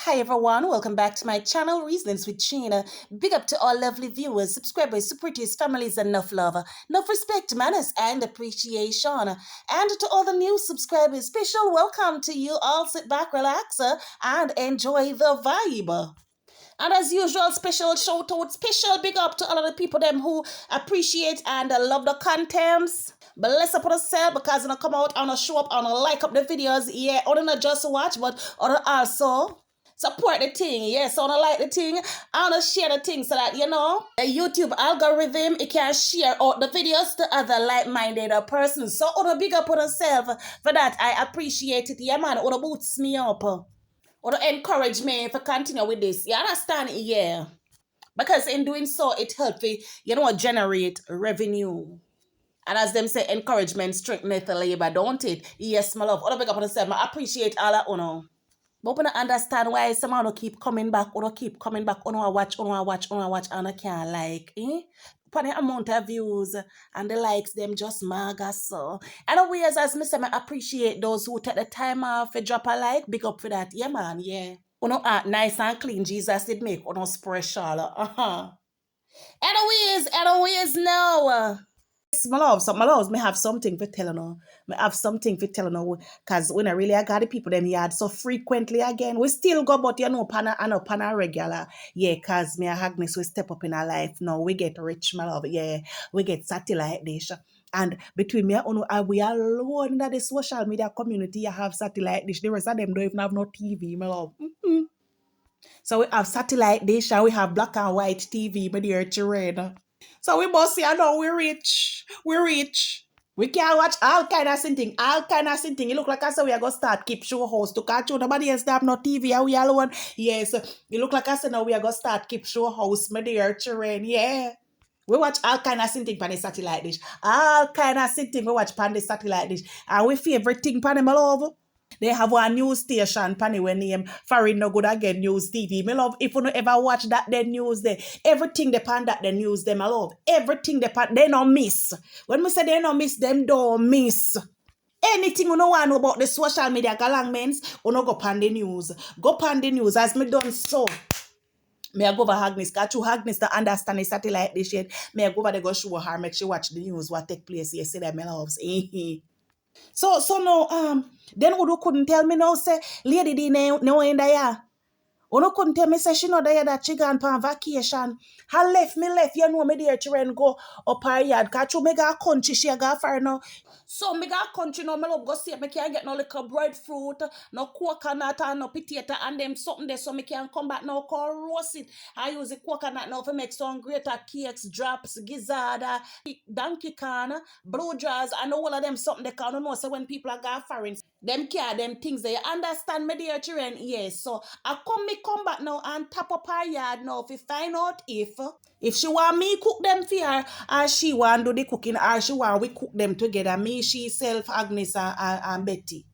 Hi everyone, welcome back to my channel, Reasonings with Sheena. Big up to all lovely viewers, subscribers, supporters, families, and enough love, enough respect, manners, and appreciation. And to all the new subscribers, special welcome to you all. Sit back, relax, and enjoy the vibe. And as usual, special shout out, special big up to all of the people them who appreciate and love the contents. Bless up on yourself because when I come out and I show up and I like up the videos, yeah, or not just watch, but or also support the thing. Yes, I wanna like the thing. I wanna share the thing so that the YouTube algorithm it can share out the videos to other like-minded persons. So I wanna big up on yourself for that. I appreciate it. Yeah, man, it wanna boosts me up. Or encourage me to continue with this. You understand? Yeah. Because in doing so, it helps me, generate revenue. And as them say, encouragement strengtheneth the labor, don't it? Yes, my love. Other big up on yourself. I appreciate all that, But when I understand why someone will keep coming back, or keep coming back, I watch, and I can't like, For the amount of views and the likes, them just maga so. Anyways, as me say, I appreciate those who take the time off to drop a like. Big up for that. Yeah, man, yeah. Nice and clean. Jesus did make special. Anyways, no. My love, so my loves, may have something for telling her. May have something for telling her. Cause when I got the people them yard so frequently again, we still go, but pana regular. Yeah, cause me and Agnes we step up in our life now. We get rich, my love. Yeah, we get satellite dish. And between me and Uno, we alone in the social media community, you have satellite dish. The rest of them don't even have no TV, my love. So we have satellite dish and we have black and white TV, my dear children. So we must say, I know we're rich. We're rich. We can watch all kind of thing, all kind of thing. It look like I said we are going to start keep show house to catch you. Nobody else have no TV and we alone. Yes, it look like I said now we are going to start keep show house, my dear children. Yeah. We watch all kind of thing pan the satellite dish. All kind of thing we watch pan the satellite dish. And we favorite thing pan them all over. They have one news station, Panny, when name Farid No Good Again News TV. Me love if you no ever watch that the news there. Everything they pan that the news them I love. Everything they pan they no miss. When we say they no miss, them don't miss. Anything you know want about the social media galangments, you no go pan the news. Go pan the news as me done so. May I go over Agnes, got you Agnes to understand the satellite this shit. May I go over the go show her, make she watch the news what take place yesterday, my loves. So no then Udo couldn't tell me no say lady di no in there. Uno couldn't tell me say she know there that she gone on vacation. Her left me there children go up her yard. Cause you make a country she got far now. So me got country now, me love go see me can't get no little breadfruit, no coconut and no potato and them something there so me can come back now call roast it. I use the coconut now to make some greater cakes, drops, gizzard, donkey corn, blue jars and all of them something they can know. So when people are got foreign, them care them things they understand me dear children. Yes. So I come back now and tap up her yard now to find out if she want me cook them for her or she want do the cooking or she want we cook them together. Me, she, self, Agnes and Betty.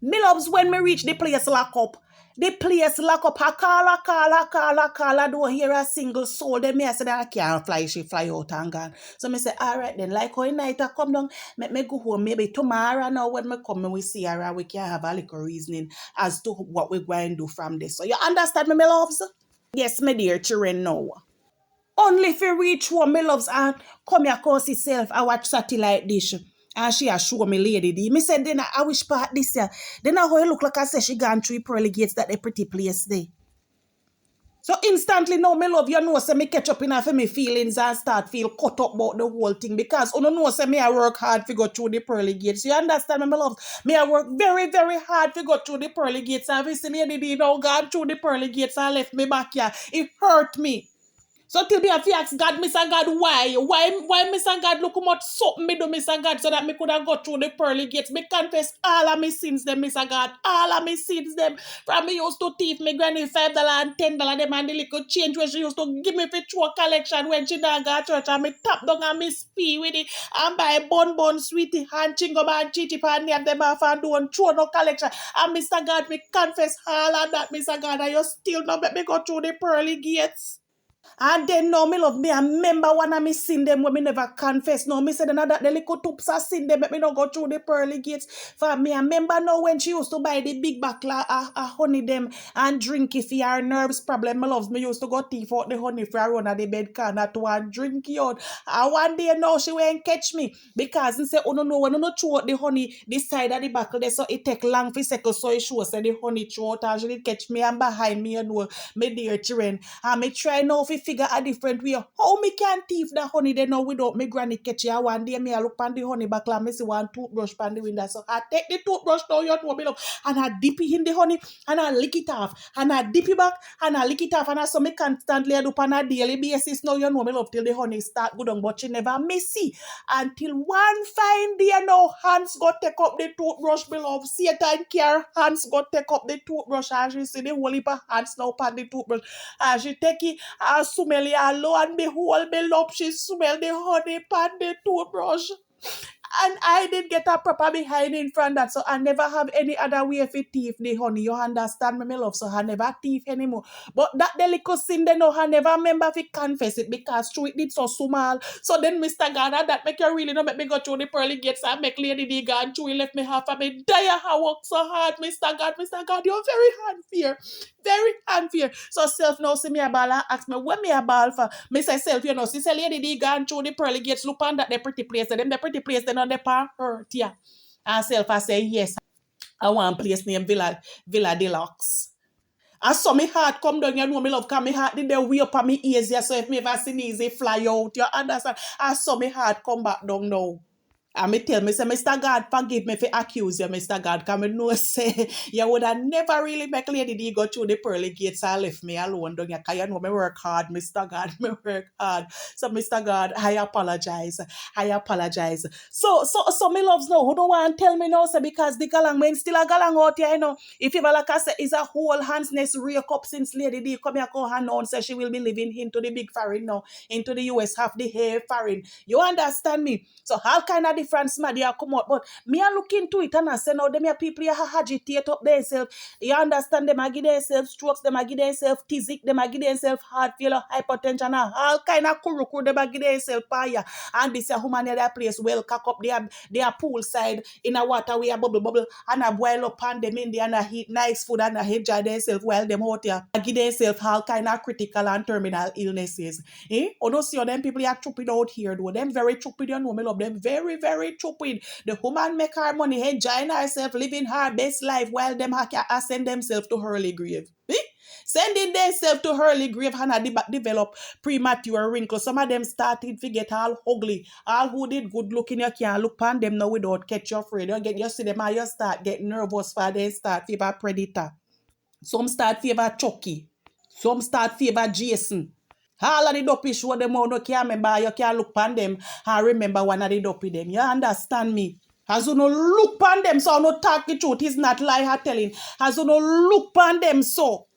Me loves when me reach the place lock up. The place lock up. I don't hear a single soul. Then me I said I can't fly. She fly out and gone. So me say, all right then. Like how night I come down, me go home. Maybe tomorrow now when me come, we see her and we can have a little reasoning as to what we're going to do from this. So you understand me, my loves? Yes, my dear children now. Only if you reach home, my loves, and come here, cause itself, I watch satellite dish. And she a show me lady D. Me said, then I wish part this year. Then how it look like I said she gone through pearly gates that the pretty place there. So instantly now, me love, you know, say me catch up in for me feelings and start feel cut up about the whole thing because you know say me I work hard to go through the pearly gates. You understand me, my love? Me I work very, very hard to go through the pearly gates. And if you see lady D now gone through the pearly gates and left me back here, it hurt me. So till me have to ask God, Mr. God, why? Why Mr. God look how much something me do, Mr. God, so that me could have got through the pearly gates. Me confess all of my sins them, Mr. God. All of my sins them. From me used to thief me granny $5 and $10 them and the little change where she used to give me for true collection when she done got church and me tap down and me spee with it and buy bun sweetie and chingum and chichi and name them off and do and throw no collection. And Mr. God, me confess all of that, Mr. God, and you still not let me go through the pearly gates. And then no, me love me. I remember one of me sin them when me never confess. No, me said another the little toops I sin them, make me not go through the pearly gates. For me, I remember now when she used to buy the big bottle of honey them and drink if he her nerves problem. Me loves me used to go thief out the honey for her run at the bed corner to and drink it out. And one day now she won't catch me because he say, oh no, when you no throw out the honey this side of the bottle there, so it take long for seconds so it shows say the honey throw out and she did catch me and behind me, you know, me dear children. And me try now to figure a different way. How me can thief the honey then now without me granny catch ya one day me I look pan the honey back and me see one toothbrush pan the window. So I take the toothbrush now you know me love and I dip it in the honey and I lick it off and I dip it back and I lick it off and I so me constantly I do on a daily basis now you know me love till the honey start good on but she never messy until one fine day now hands got take up the toothbrush me love Satan care hands got take up the toothbrush and she see the whole heap of hands now pan the toothbrush and she take it and smell it and lo and behold me love she smell the honey pan the toothbrush. And I did get a proper behind in front that, so I never have any other way if it thief the honey. You understand me, my love? So I never thief anymore. But that delicacy sin, they know I never remember if it confess it because through it did so small. So then Mr. God, that make you really not make me go through the pearly gates and make Lady D go and through left me half of me die. I work so hard, Mr. God, you're very unfair. Very unfair. So self now see me a ball and ask me when me a ball for. Me say self, you know, see say Lady D gone through the pearly gates, look on that the pretty place. And them the pretty place, then on the part hurt, yeah. And self I say yes. I want place named Villa Deluxe. And so me heart come down, you know me love, cause me heart did the way up on me ears, yeah. So if me ever see easy fly out, you understand? And so me heart come back down now. And me tell me, say, Mr. God, forgive me for accuse you, Mr. God. Because I know, say, you would have never really make Lady D go through the pearly gates and left me alone. Don't you? Because you know, me work hard, Mr. God. Me work hard. So, Mr. God, I apologize. I apologize. So me loves now. Who don't want to tell me now, say, because the galang, men still a galang out here, you know. If you like I say, is a whole hands nest rake up since Lady D come here, go hand on, say she will be living into the big foreign now, into the US, half the hair foreign. You understand me? So, all kind of different smart they come out. But me I look into it and I say, now them here people here agitate up themselves. You understand them, I give themselves strokes, them I give themselves physic, them I give themselves heart failure, hypertension, and all kind of kuru them I give themselves fire. And this a woman at that place well cock up their poolside in a water where bubble and a boil up on them in there and a heat nice food and a enjoy themselves while them out here. I give themselves all kind of critical and terminal illnesses. Or don't see how them people are stupid out here though. Them very stupid, you know me love them very, very stupid. The woman make her money, enjoying herself, living her best life while them ascend themselves to early grave. Sending themselves to early grave and develop premature wrinkles. Some of them started to get all ugly. All who did good looking, you can't look on them now without catch your afraid. You see them and you start getting nervous for they start favor predator. Some start favor Chucky. Some start favor Jason. All of the dopey show them out, no can't remember, you can't look pan them and remember one of the dopey them. You understand me? As you no look pan them, so no talk the truth, it's not lie her telling. As you no look pan them, so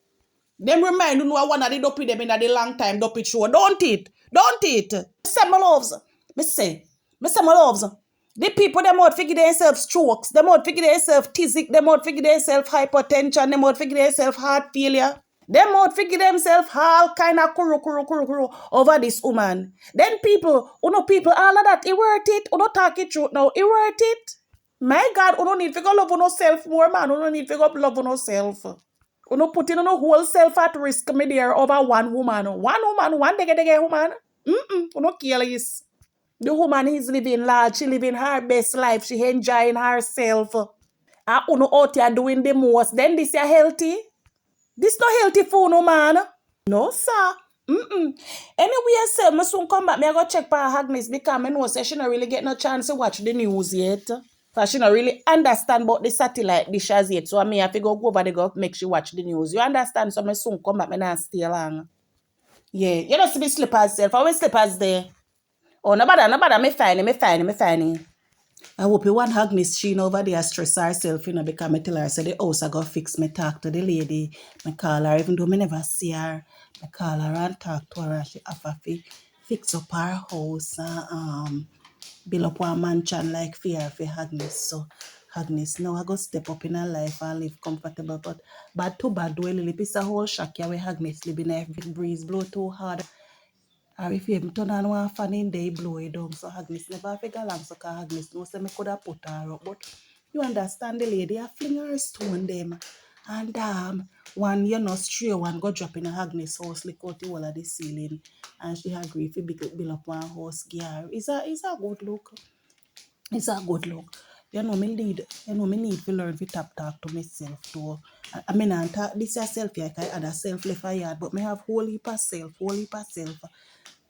them remind you know one of the dopey them in the long time dopey show, don't it? Don't it? Say my loves, me say my loves. The people them out figure themselves strokes, them out figure themselves physic, them out figure themselves hypertension, them out figure themselves heart failure. Them out figure themselves all kind of kuru over this woman. Then people, people, all of that, it worth it. Talk it truth now, it worth it. My God, you don't need to go love on yourself more, man. You don't need to go love on yourself. You put in your whole self at risk, me there, over one woman. One dege woman. You don't careless. The woman is living large, she living her best life, she enjoying herself. And you out here doing the most. Then this is healthy. This not healthy for no man. No, sir. Anyway, sir, I soon come back. I go check for Agnes because I know she not really get no chance to watch the news yet. Because she not really understand about the satellite dishes yet. So I have to go over there go make she watch the news. You understand? So I soon come back. I not stay long. Yeah, you don't see me slippers self. I always slippers there. Oh, no bother. Me fine. I hope you want Agnes Sheen over there stress herself, because I tell her, I say the house I got fix me talk to the lady. I call her, even though I never see her. I call her and talk to her and she offer to fix up her house and build up one mansion like for Agnes. So Agnes now I go step up in her life and live comfortable. But bad too bad, do a little piece of whole shock here where Agnes living every breeze blow too hard. Or if you even turn on one fan in there, blow it down. So Agnes never figure long, so cause Agnes knows say me could have put her up. But you understand the lady, I fling her stone them. And one stray one go drop in a Agnes house, lick out the wall of the ceiling. And she agree if you build up one house gear. It's a good look. It's a good look. Me need to learn to tap talk to myself too. I mean, I talk this yourself, yeah, I add a self left a yard, but me have whole heap of self, whole heap of self.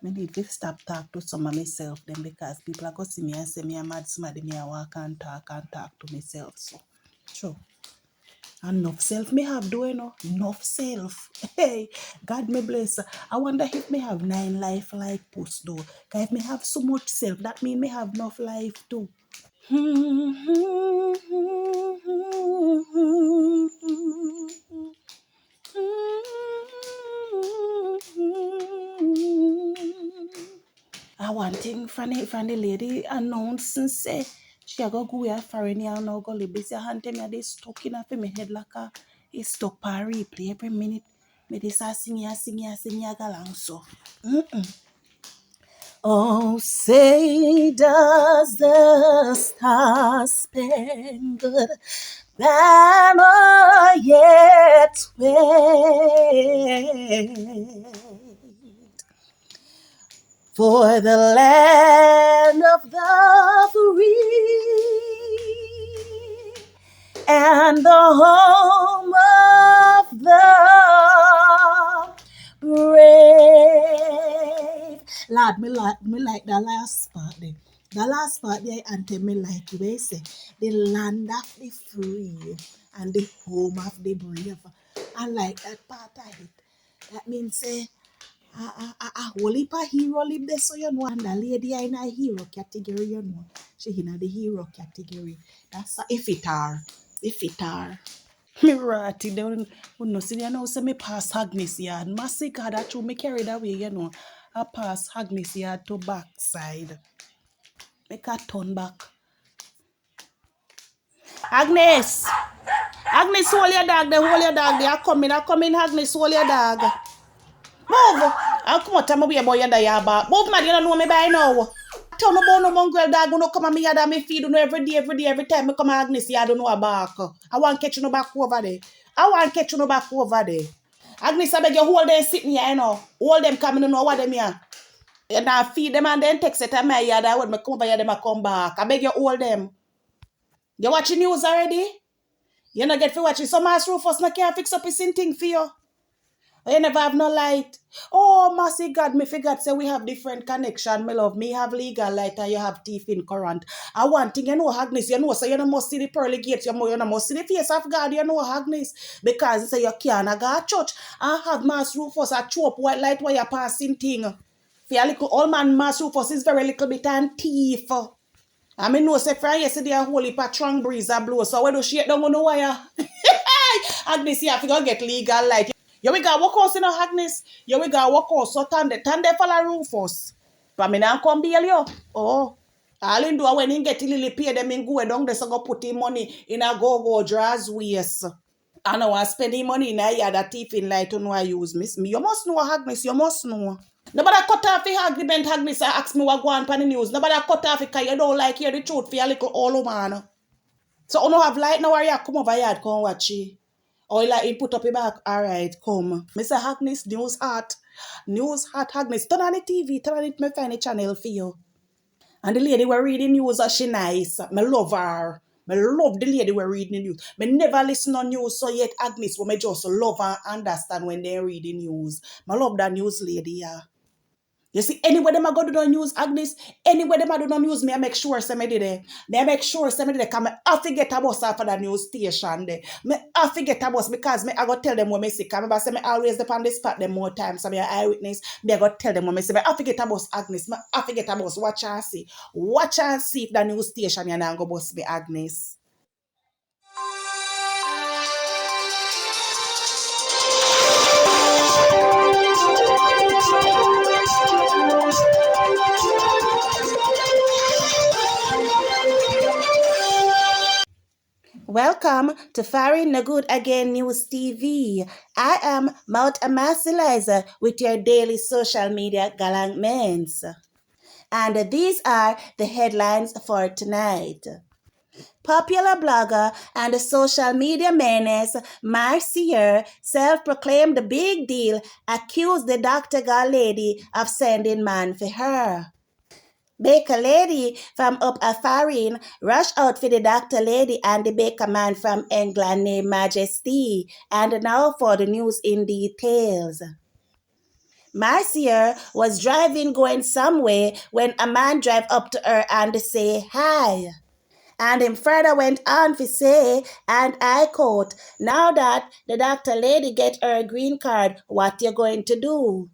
Me need to stop talk to some of myself then because people are going to see me and say me a mad somebody, me a walk and talk to myself. So, true. Enough self me have do you know? Enough self. Hey, God me bless. I wonder if me have 9 life like puss though. Cause if me have so much self, that mean me have enough life too. I want thing from the lady announced and say she a go a foreign and now go live this hand me they stuck in my head like it's stuck per replay every minute. Me this a sing ya galang so. Oh, say does the star-spangled banner yet wave for the land of the free and the home of the brave. Lord, me like the last part there. The last part there, and tell me like you say, the land of the free and the home of the brave. I like that part of it. That means say, a whole heap of hero live there, so you know, and the lady in a hero category, you know. She in the hero category. That's if it are. If it are. Me ratty down. You know, see, you know, say me pass Agnes yard. Massi God, that true, me carry that way, you know. I pass Agnes yard to backside. Make her turn back. Agnes! Agnes, hold your dog, then hold your dog. They are coming, Agnes, hold your dog. Move! I'll come out, tell me where boy and I back. Move, man, you don't know me by now. Tell no about no mongrel dog, no come on me yard and me feed, no every day, every time me come Agnes, you don't know a back. I want to catch you no back over there. Agnes, I beg you, hold them sitting here, you know. Hold them coming, you know what them here. And I feed them and then text it to my yard, I when me come over here, them I come back. I beg you, hold them. You watching news already? You not get to watch it. Some ass Rufus no can't fix up his thing for you. You never have no light. Oh, mercy God, me forgot say we have different connection, my love. Me have legal light and you have teeth in current. I want thing, you know, Agnes, you know, so you don't must see the pearly gates, you don't must see the face of God, you know, Agnes. Because you say you can't go to church and have Mass Rufus a chop white light while you're passing thing. For a little old man, Mass Rufus is very little bit and teeth. I mean, no, say from yesterday a whole heap of strong breeze a blow. So when you shake down on the wire, Agnes, you have to go get legal light. You we got work house in Agnes. You we got work house. So tande follow Rufus. But me now come bail you. Oh. All in do when he get lily pay them in go down, they so go put him money in a go draws waist. And I want spend him money in a yard a thief in light to know I use miss me. You must know Agnes, you must know. Nobody cut off the agreement, Agnes, and ask me what go on the news. Nobody cut off it because you don't like hear the truth for your little old man. So you don't have light now, you come over here, come watch it. Or like you put up your back, all right, come. Mr. Agnes, news hot. News hot, Agnes. Turn on the TV, turn on it, me find a channel for you. And the lady were reading news, she nice. Me love her. Me love the lady were reading the news. Me never listen on news, so yet Agnes, me just love and understand when they read the news. Me love that news lady, yeah. You see, anywhere them I go do no news, Agnes, anywhere them I do no news, me I make sure somebody there. Me I make sure somebody there, because me have to get a bus off of the news station there. Me have to get a bus because me I go tell them when me sick. Because I say me always depend on the spot them more times. So me an eyewitness, me I go tell them when me say, me have to get a bus, Agnes. Me have to get a bus. Watch and see. Watch and see if the news station you now go bus me, Agnes. Welcome to Farin Nagood Again News TV. I am Mount Amasilizer with your daily social media galangments. And these are the headlines for tonight. Popular blogger and social media menace Marcia, self-proclaimed big deal, accused the Dr. Girl lady of sending man for her. Baker lady from up a foreign rush out for the doctor lady and the baker man from England named Majesty. And now for the news in details. Marcia was driving going somewhere when a man drive up to her and say hi. And him further went on to say, and I quote, now that the doctor lady get her green card, what you going to do?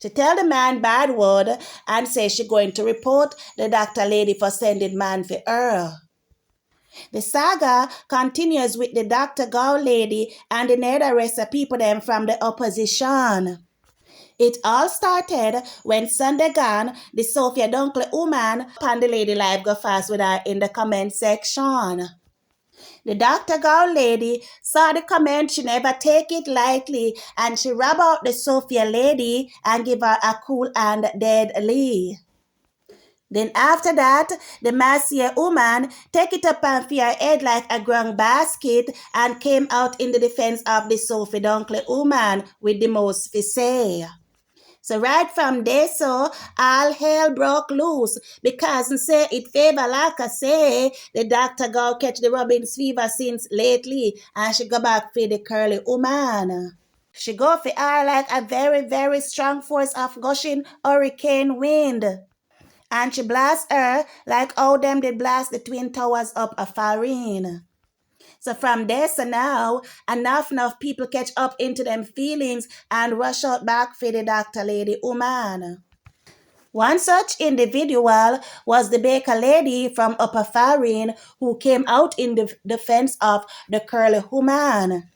She tell the man bad word and say she going to report the doctor lady for sending man for her. The saga continues with the Dr. Gow lady and the rest of people them from the opposition. It all started when Sunday gone, the Sophia Dunkley woman upon the lady live go fast with her in the comment section. The Dr. Gow lady saw the comment, she never take it lightly, and she rub out the Sophia lady and give her a cool and deadly. Then after that, the massi woman take it up and fear her head like a ground basket and came out in the defense of the Sophie Dunkley woman with the most to say. So right from there, so all hell broke loose because say it favor like I say, the doctor go catch the Robin's fever since lately and she go back for the curly woman. She go for her like a very, very strong force of gushing hurricane wind. And she blast her like how them did blast the Twin Towers up a foreign. So from there, so now, enough people catch up into them feelings and rush out back for the doctor lady woman. One such individual was the baker lady from Upper Farin who came out in the defense of the curly woman.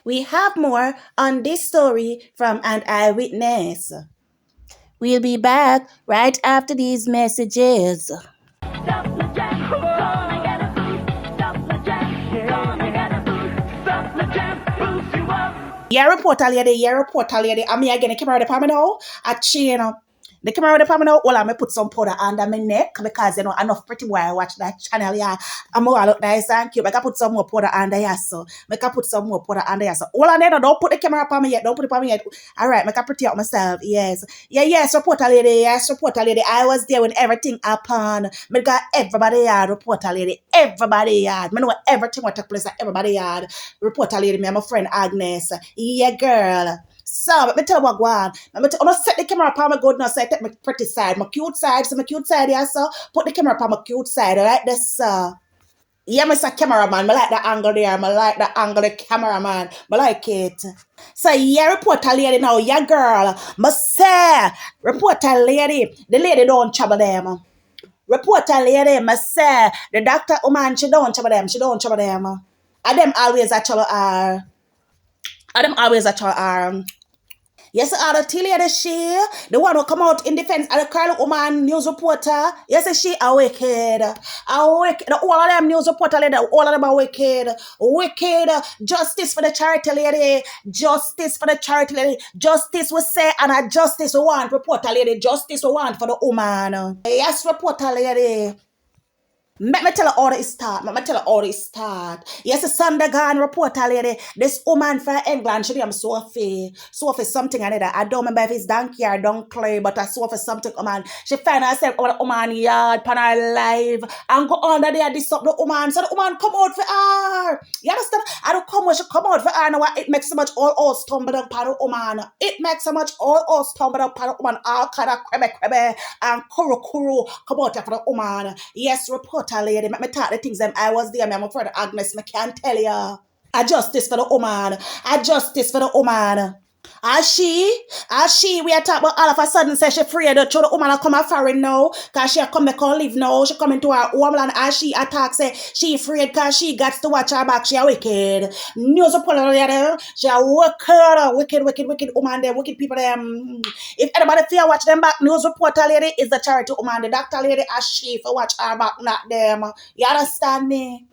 We have more on this story from an eyewitness. We'll be back right after these messages. Yeah, reporter lady. I'm here again. The camera department now. I chain. The camera department now. Well, I'm put some powder under my neck because enough pretty boy I watch that channel. Yeah, I'm all look nice and cute. I can put some more powder under here, so I can put some more powder under here. So all I need, don't put the camera upon me yet. Don't put it upon me yet. All right, I can pretty up myself. Yes, yes, reporter lady. Yes, reporter lady. I was there when everything happened. Me got everybody yard. Reporter lady. Everybody yard. Me know everything what took place at everybody yard. Reporter lady. Me and my friend Agnes. Yeah, girl. So, let me tell you what go on. I'm gonna set the camera upon my good now, so I take my pretty side, my cute side, so my cute side, yeah, so put the camera upon my cute side, alright, this, yeah, Mr. Cameraman, I like the angle there, I like the angle the cameraman, I like it. So, yeah, reporter lady now, yeah, girl, must say, reporter lady, the lady don't trouble them. Reporter lady, must say, the doctor woman, she don't trouble them, And them always actually are. Yes, the Tilly the she, the one who come out in defense of the curly woman news reporter. Yes, she a wicked. All of them news reporter lady, all of them are wicked. Wicked. Justice for the charity lady. Justice for the charity lady. Justice we say and a justice we want reporter lady. Justice we want for the woman. Yes, reporter lady. Let me tell her how it start. Yes, a Sunday gone reporter lady. This woman from England, she name Sophie. Sophie something another. I don't remember if it's donkey or donkey, but I Sophie something woman. She find herself over the woman yard, pan her live, and go under there, disturb the woman. So the woman come out for her. You understand? I don't come when she come out for her. Now it makes so much all stumble up on the woman. It makes so much all stumble up on the woman. All kind of crebe and kuru come out for the woman. Yes, report lady, me talk the things them I was there, me my friend Agnes, me can't tell ya. A justice for the woman. A justice for the woman. As she, we are talking about all of a sudden say she afraid that the woman come a foreign now, cause she come back and live now, she come into her homeland as she attack say she afraid cause she got to watch her back, she a wicked. News upon there, she a wicked woman them, wicked people them. If anybody fear watch them back, news reporter lady is the charity woman, the doctor lady as she for watch her back, not them. You understand me?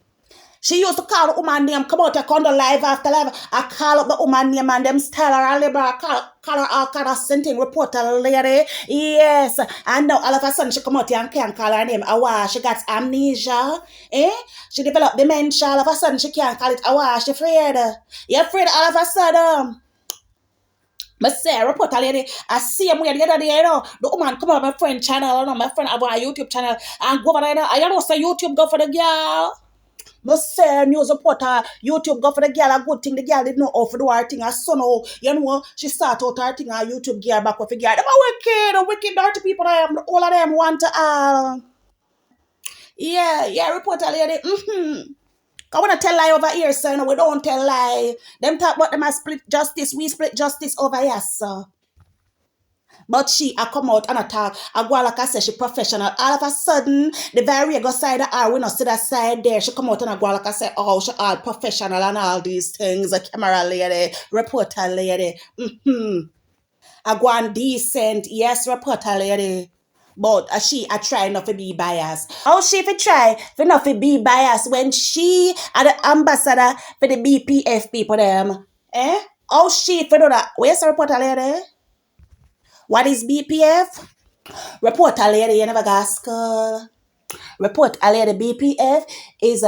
She used to call the woman name, come out, I come to live after live. I call up the woman name and them style her and labor, call her all kind of something, report a lady. Yes. And now all of a sudden she come out here and can't call her name. Awa, she got amnesia. Eh? She developed dementia. All of a sudden she can't call it Awa, she afraid. You afraid all of a sudden? But say, report a lady, I see him the other day, the woman come on my friend channel, my friend have a YouTube channel, and go over there, I don't know, say YouTube go for the girl. But say news reporter, YouTube go for the girl, a good thing, the girl didn't know how to do her thing, her son, she start out her thing, her YouTube gear back with the girl. Them are wicked, dirty people, all of them want to, yeah, reporter lady, I want to tell lie over here, sir. No, we don't tell lie. Them talk about them as split justice. We split justice over here, sir. But I come out and attack. I go like I said, she professional. All of a sudden, the very go side of her, we not see that side there. She come out and I go like I said, oh, she all professional and all these things. A camera lady, reporter lady. I go on decent, yes, reporter lady. But I try not to be biased. How she if try for not to be biased when she are the ambassador for the BPF people them? Eh? How she for do that? Where's the reporter lady? What is BPF? Reporter lady, you never got school. Report a lady BPF is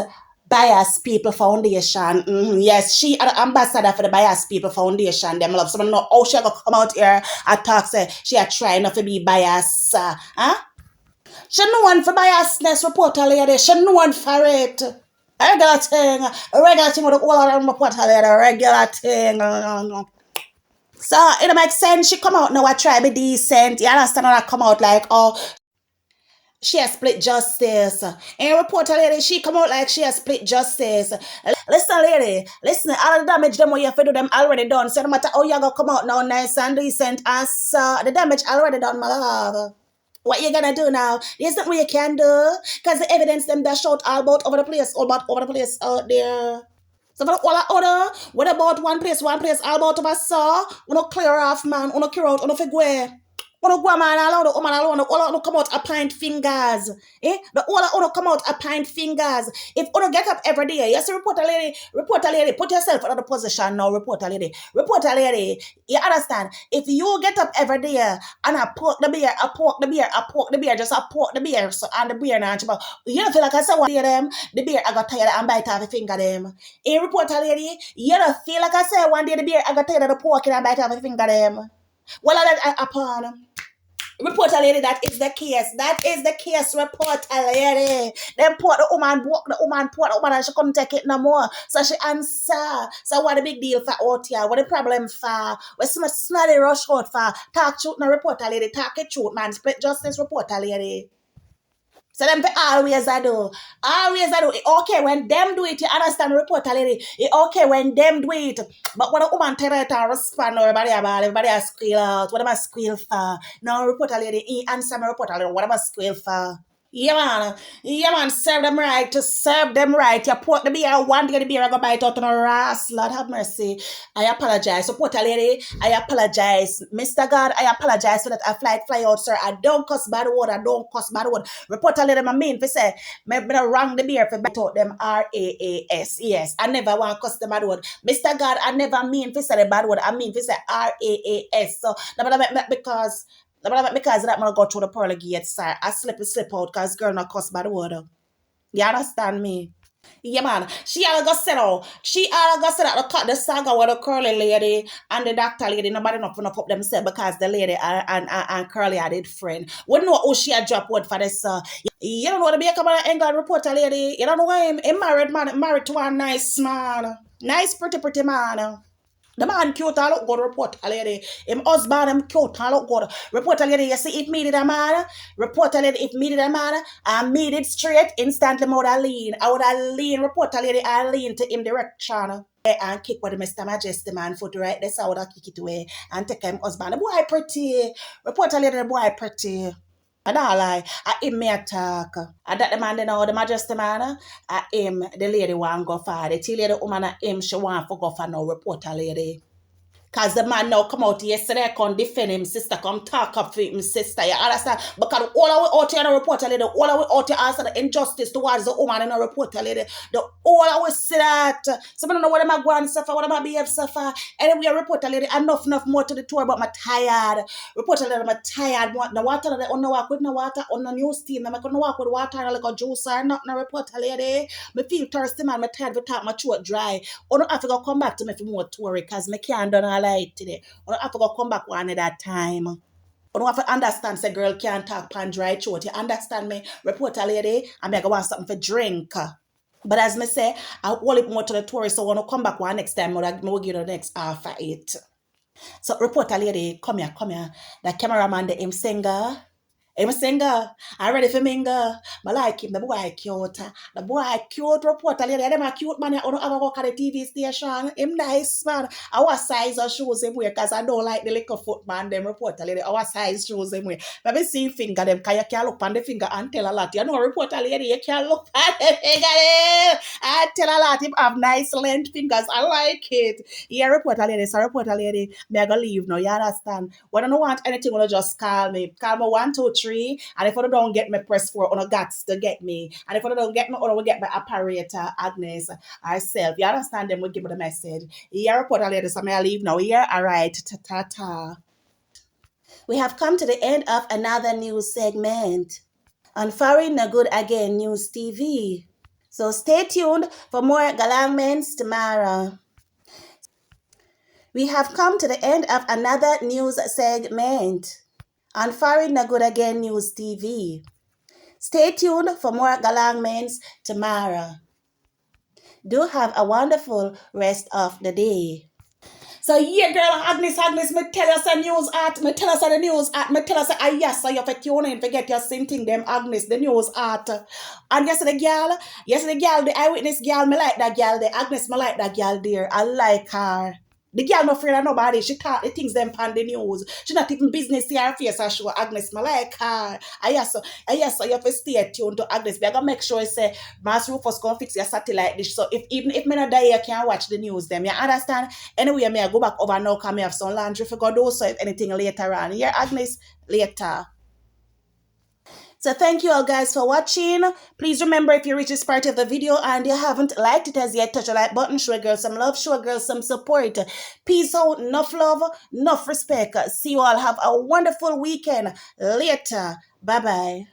Bias People Foundation. Yes, she are the ambassador for the Bias People Foundation. Them love someone know how she gonna come out here and talk say she are trying not to be biased. Huh? She no one for biasness, reporter lady. She no one for it. Regular thing with the whole of them reporter lady. Regular thing. So it makes sense. She come out now. I try be decent. You understand? And I come out like, oh, she has split justice. And reporter lady, she come out like she has split justice. Listen, lady, listen, all the damage them what you have to do them already done. So no matter how you gonna come out now nice and decent as the damage already done, my love. What you gonna do now? There's nothing what you can do. Because the evidence them that showed all about over the place, all about over the place out there. So for all other, what about one place, all about over saw, uno clear off man, uno clear out, uno figure. Uno go man allow the woman alone, all uno come out a pint fingers. The all uno come out a pint fingers. If uno get up every day, yes, reporter lady, put yourself in the position now, reporter lady, you understand? If you get up every day and I poke the beer, just I poke the beer, so and the beer now, you don't feel like I said one of them, the beer I got tired and bite off the finger them. Reporter lady, you don't feel like I said one day the beer I got tired of the poking and bite off the finger them. Well, upon reporter lady, that is the case. That is the case, reporter lady. Then put the woman, and she couldn't take it no more. So she answer. So what the big deal for out here? What the problem for? What's some snotty rush out for? Talk truth, no reporter lady. Talk it truth, man. Split justice, reporter lady. So them always I do. Always I do. It okay when them do it, you understand, reporter lady. It okay when them do it. But when a woman tell it and respond, everybody a squeal out. What am I squeal for? No, reporter lady, he answer my reporter lady, what am I squeal for? Yeah, man, serve them right. To serve them right. You put the beer, one day the beer I go bite out on a ass. Lord have mercy. I apologize. Supporter lady, I apologize. Mr. God, I apologize for that. I fly out, sir. I don't cuss bad word. Reporter lady, I mean, for say, me wrong the beer for bite out them RAAS. Yes, I never want to cuss the bad word. Mr. God, I never mean for say the bad word. I mean for say RAAS. So, because that man go through the pearly gates, sir. I slip out because girl not cuss by the word. You understand me? Yeah, man. She all go set out. To cut the saga with the curly lady and the doctor lady. Nobody not gonna put themselves because the lady and curly are did friend. We know who she a drop word for this. You don't know the Baker Man England reporter lady. You don't know him. He married man, married to a nice man. Nice, pretty man. The man cute and look good, reporter lady. Him husband, him cute and look good. Reporter lady, you see, if me did a man, reporter lady, if me did a man, I made it straight, instantly I would have lean. Reporter lady, I lean to him direction. And kick with the Mr. Majesty man foot right. That's how I would have kick it away and take him husband. The boy pretty. Reporter lady, the boy pretty. I don't lie. I him me attack. I that the man know the Majesty man. I him the lady want go for the till the woman I him she want for go for no reporter lady. Cause the man now come out yesterday, come defend him sister, come talk up for him sister. You understand? Because all of we out here in a reporter lady, all of we out here answer the injustice towards the woman in a reporter lady. The all of we see that. Some don't know what am I going to suffer, what am I behave suffer. Anyway, a reporter lady, enough more to the tour, but I'm tired. Reporter lady, I'm tired. The water that on the walk with no water, on the news team, I'm going to walk with water like a juice or not. No reporter lady. I feel thirsty, man. I'm tired of talk my throat dry. I don't have to go come back to me for more tour because I can't do all right today. I don't have to go come back one at that time. I don't have to understand say girl can't talk pan dry throat. You understand me? Reporter lady, I'm going to want something for drink. But as me say, I'll hold it more to the tourist, so when I come back one next time, I will give you the next half of it. So reporter lady, come here. The cameraman, the him singer. Him singer, I ready for mingle. I like him, the boy cute. The boy cute reporter lady. Them a cute man. I don't ever work at the TV station. Him nice man. Our size of shoes him wear, cause I don't like the little foot man. Them reporter lady. Our size shoes him wear. Maybe see finger them, cause you can't look on the finger and tell a lot. You know reporter lady, you can't look at the finger them. I tell a lot. Him have nice length fingers. I like it. Yeah, reporter lady. So reporter lady, me I go leave now. You understand? When I don't want anything, you just call me. Call me 1, 2, 3. And if I don't get me press 4, on got to get me. And if I don't get me, or will get my operator, Agnes, herself. You understand them? We give me the message. Here, reporter lady, so may I leave now? Here, all right. Ta. We have come to the end of another news segment on Foreign No Good Again News TV. So stay tuned for more galangments tomorrow. We have come to the end of another news segment on Foreign No Good Again News TV. Stay tuned for more galangments tomorrow. Do have a wonderful rest of the day. So yeah, girl, Agnes, me tell us the news art. Me tell us the news art. Me tell us yes, so you have to tune in, forget your same thing, them Agnes, the news art. And yesterday, girl, the eyewitness girl, me like that girl there. Agnes, me like that girl there. I like her. The girl not afraid of nobody. She talk the things them on the news. She not even business to her face and show Agnes. I like her. Yes, so you have to stay tuned to Agnes. We are gonna make sure say Mass Rufus gonna fix your satellite dish. So if me not die, you can't watch the news them. You understand? Anyway, me I go back over now because me have some laundry for go do so if anything later on. Yeah, Agnes, later. So thank you all guys for watching. Please remember if you reach this part of the video and you haven't liked it as yet, touch the like button, show a girl some love, show a girl some support. Peace out, enough love, enough respect. See you all, have a wonderful weekend. Later. Bye-bye.